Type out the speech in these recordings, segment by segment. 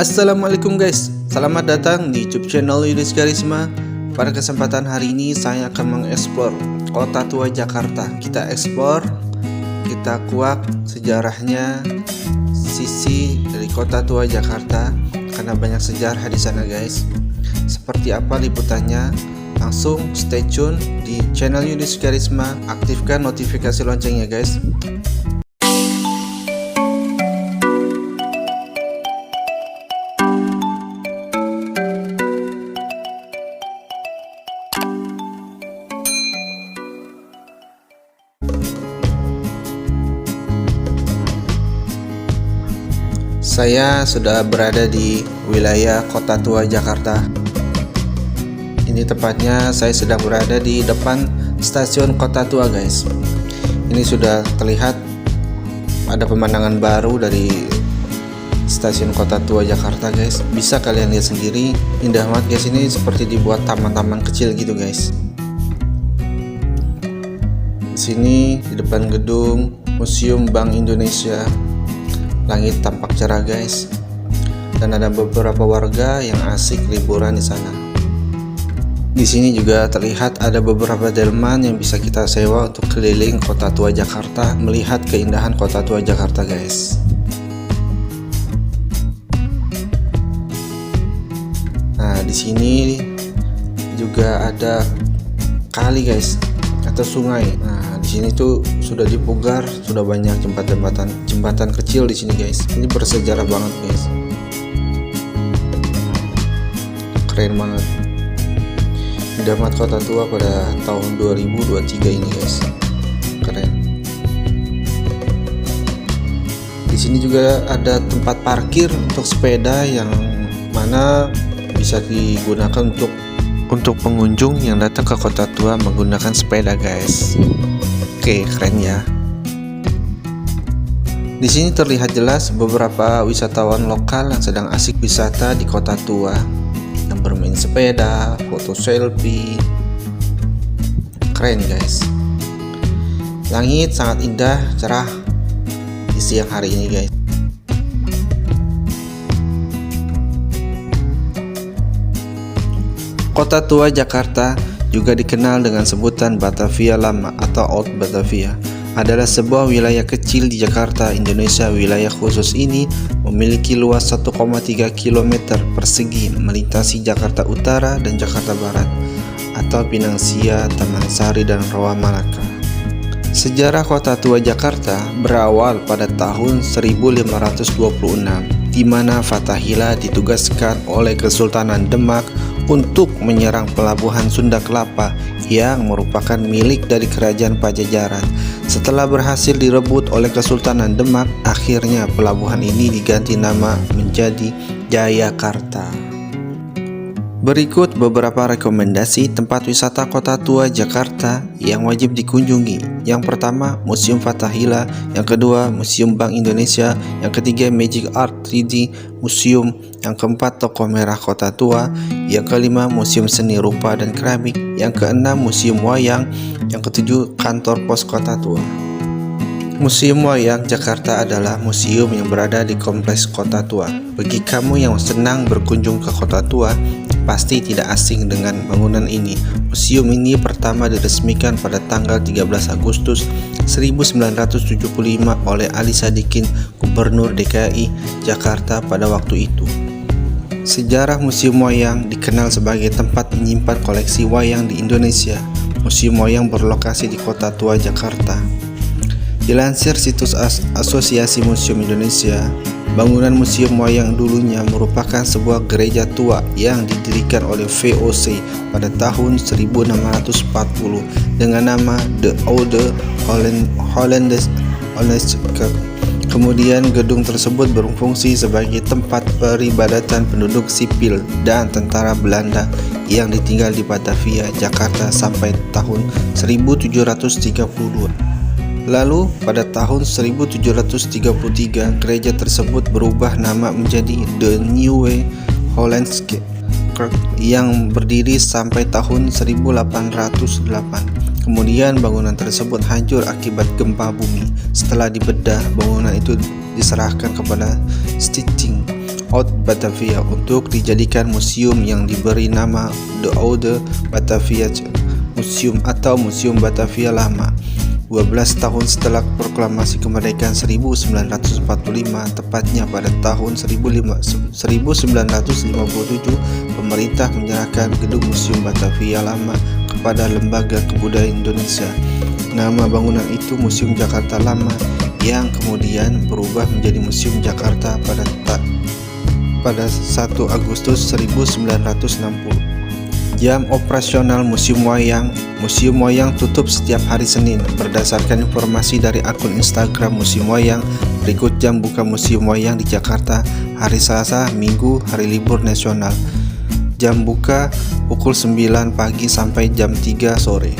Assalamualaikum guys, selamat datang di YouTube channel Yudis Karisma. Pada kesempatan hari ini saya akan mengeksplor kota tua Jakarta. Kita eksplor, kita kuak sejarahnya, sisi dari kota tua Jakarta, karena banyak sejarah di sana guys. Seperti apa liputannya? Langsung stay tune di channel Yudis Karisma. Aktifkan notifikasi loncengnya guys. Saya sudah berada di wilayah Kota Tua Jakarta. Ini tepatnya saya sedang berada di depan stasiun Kota Tua guys. Ini sudah terlihat ada pemandangan baru dari stasiun Kota Tua Jakarta guys. Bisa kalian lihat sendiri, indah banget guys. Ini seperti dibuat taman-taman kecil gitu guys. Di sini di depan gedung Museum Bank Indonesia. Langit tampak cerah guys, dan ada beberapa warga yang asik liburan di sana. Di sini juga terlihat ada beberapa delman yang bisa kita sewa untuk keliling Kota Tua Jakarta, melihat keindahan Kota Tua Jakarta guys. Nah, di sini juga ada kali guys, atau sungai. Nah, di sini tuh sudah dipugar, sudah banyak jembatan kecil di sini guys. Ini bersejarah banget guys. Keren banget. Indah banget Kota Tua pada tahun 2023 ini guys. Keren. Di sini juga ada tempat parkir untuk sepeda yang mana bisa digunakan untuk pengunjung yang datang ke Kota Tua menggunakan sepeda guys. Oke, keren ya. Di sini terlihat jelas beberapa wisatawan lokal yang sedang asik wisata di Kota Tua, yang bermain sepeda, foto selfie. Keren guys. Langit sangat indah, cerah di siang hari ini guys. Kota Tua Jakarta juga dikenal dengan sebutan Batavia Lama atau Old Batavia. Adalah sebuah wilayah kecil di Jakarta, Indonesia. Wilayah khusus ini memiliki luas 1,3 km persegi melintasi Jakarta Utara dan Jakarta Barat atau Pinang Sia, Taman Sari, dan Rawa Malaka. Sejarah Kota Tua Jakarta berawal pada tahun 1526, di mana Fathahillah ditugaskan oleh Kesultanan Demak untuk menyerang pelabuhan Sunda Kelapa yang merupakan milik dari Kerajaan Pajajaran. Setelah berhasil direbut oleh Kesultanan Demak, akhirnya pelabuhan ini diganti nama menjadi Jayakarta. Berikut beberapa rekomendasi tempat wisata Kota Tua Jakarta yang wajib dikunjungi. Yang pertama, Museum Fathahillah. Yang kedua, Museum Bank Indonesia. Yang ketiga, Magic Art 3D Museum. Yang keempat, Toko Merah Kota Tua. Yang kelima, Museum Seni Rupa dan Keramik. Yang keenam, Museum Wayang. Yang ketujuh, Kantor Pos Kota Tua. Museum Wayang Jakarta adalah museum yang berada di Kompleks Kota Tua. Bagi kamu yang senang berkunjung ke Kota Tua, pasti tidak asing dengan bangunan ini. Museum ini pertama diresmikan pada tanggal 13 Agustus 1975 oleh Ali Sadikin, Gubernur DKI Jakarta pada waktu itu. Sejarah Museum Wayang dikenal sebagai tempat menyimpan koleksi wayang di Indonesia. Museum Wayang berlokasi di Kota Tua Jakarta. Dilansir situs Asosiasi Museum Indonesia, bangunan Museum Wayang dulunya merupakan sebuah gereja tua yang didirikan oleh VOC pada tahun 1640 dengan nama The Old Hollands Kerk. Kemudian gedung tersebut berfungsi sebagai tempat peribadatan penduduk sipil dan tentara Belanda yang ditinggal di Batavia, Jakarta sampai tahun 1732. Lalu pada tahun 1733 gereja tersebut berubah nama menjadi The New Hollands Kerk yang berdiri sampai tahun 1808. Kemudian bangunan tersebut hancur akibat gempa bumi. Setelah dibedah, bangunan itu diserahkan kepada Stichting Oud Batavia untuk dijadikan museum yang diberi nama The Oude Batavia Museum atau Museum Batavia Lama. 12 tahun setelah proklamasi kemerdekaan 1945, tepatnya pada tahun 1957, pemerintah menyerahkan gedung Museum Batavia Lama kepada Lembaga Kebudayaan Indonesia. Nama bangunan itu Museum Jakarta Lama, yang kemudian berubah menjadi Museum Jakarta pada 1 Agustus 1960. Jam operasional Museum Wayang. Museum Wayang tutup setiap hari Senin. Berdasarkan informasi dari akun Instagram Museum Wayang, berikut jam buka Museum Wayang di Jakarta hari Selasa, Minggu, hari libur nasional. Jam buka pukul 9 pagi sampai jam 3 sore.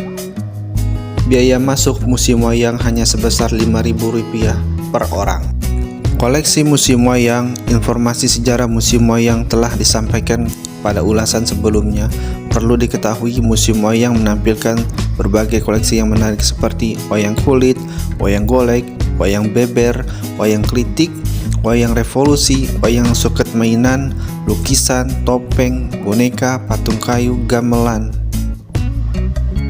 Biaya masuk Museum Wayang hanya sebesar Rp5.000 per orang. Koleksi Museum Wayang. Informasi sejarah Museum Wayang telah disampaikan pada ulasan sebelumnya. Perlu diketahui, Museum Wayang menampilkan berbagai koleksi yang menarik seperti wayang kulit, wayang golek, wayang beber, wayang klitik, wayang revolusi, wayang suket mainan, lukisan, topeng, boneka, patung kayu, gamelan.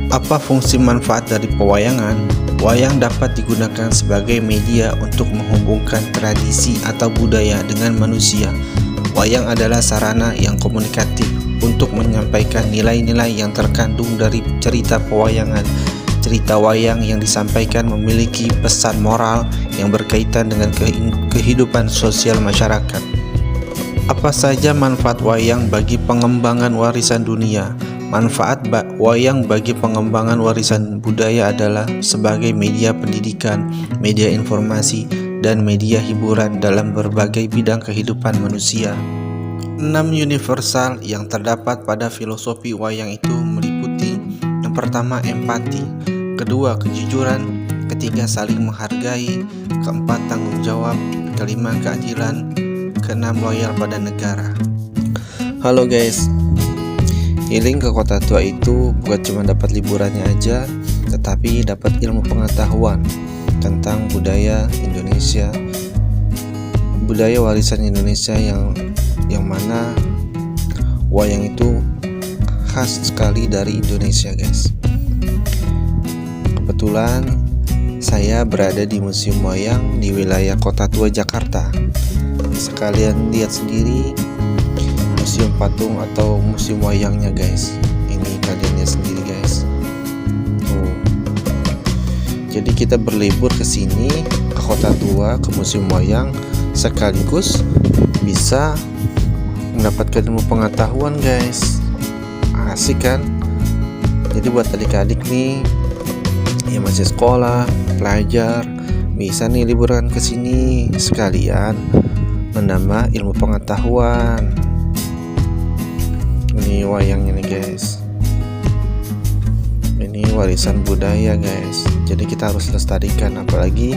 Apa fungsi manfaat dari pewayangan? Wayang dapat digunakan sebagai media untuk menghubungkan tradisi atau budaya dengan manusia. Wayang adalah sarana yang komunikatif untuk menyampaikan nilai-nilai yang terkandung dari cerita pewayangan. Cerita wayang yang disampaikan memiliki pesan moral yang berkaitan dengan kehidupan sosial masyarakat. Apa saja manfaat wayang bagi pengembangan warisan dunia? Manfaat wayang bagi pengembangan warisan budaya adalah sebagai media pendidikan, media informasi, dan media hiburan dalam berbagai bidang kehidupan manusia. 6 universal yang terdapat pada filosofi wayang itu meliputi: yang pertama, empati; kedua, kejujuran; ketiga, saling menghargai; keempat, tanggung jawab; kelima, keadilan; keenam, loyal pada negara. Halo guys, healing ke Kota Tua itu bukan cuma dapat liburannya aja, tetapi dapat ilmu pengetahuan tentang budaya Indonesia, budaya warisan Indonesia yang mana wayang itu khas sekali dari Indonesia guys. Kebetulan saya berada di Museum Wayang di wilayah Kota Tua Jakarta. Sekalian lihat sendiri museum patung atau museum wayangnya guys. Ini kalian lihat sendiri guys. Jadi kita berlibur ke sini, ke Kota Tua, ke Museum Wayang, sekaligus bisa mendapatkan ilmu pengetahuan guys. Asik kan? Jadi buat adik-adik nih yang masih sekolah, pelajar, bisa nih liburan ke sini sekalian menambah ilmu pengetahuan. Ini wayangnya nih guys. Ini warisan budaya guys. Jadi kita harus lestarikan, apalagi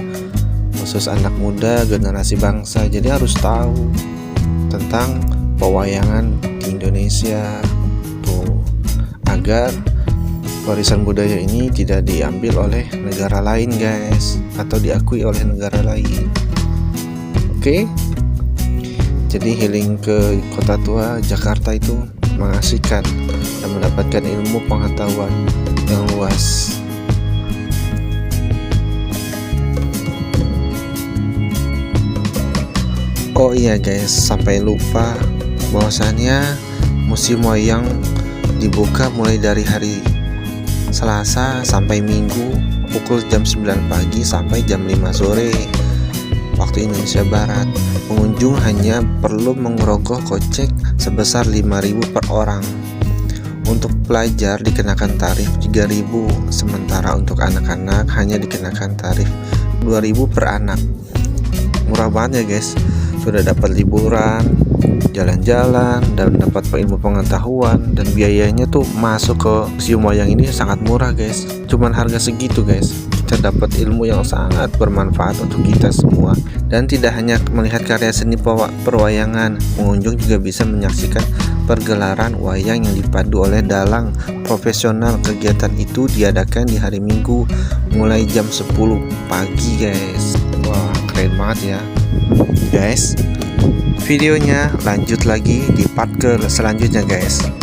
khusus anak muda, generasi bangsa. Jadi harus tahu tentang pewayangan di Indonesia tuh, agar warisan budaya ini tidak diambil oleh negara lain guys, atau diakui oleh negara lain. Oke? Jadi healing ke Kota Tua Jakarta itu mengasihkan dan mendapatkan ilmu pengetahuan yang luas. Oh iya guys, sampai lupa bahwasannya Museum Wayang dibuka mulai dari hari Selasa sampai Minggu pukul jam 9 pagi sampai jam 5 sore waktu Indonesia Barat. Pengunjung hanya perlu mengerogoh kocek sebesar 5.000 per orang. Untuk pelajar dikenakan tarif 3.000, sementara untuk anak-anak hanya dikenakan tarif 2.000 per anak. Murah banget ya guys. Sudah dapat liburan, jalan-jalan, dan dapat ilmu pengetahuan, dan biayanya tuh masuk ke Museum Wayang ini sangat murah guys. Cuman harga segitu guys, kita dapat ilmu yang sangat bermanfaat untuk kita semua. Dan tidak hanya melihat karya seni perwayangan, pengunjung juga bisa menyaksikan pergelaran wayang yang dipandu oleh dalang profesional. Kegiatan itu diadakan di hari Minggu mulai jam 10 pagi guys. Wah, keren banget ya guys. videonya lanjut lagi di part ke selanjutnya guys.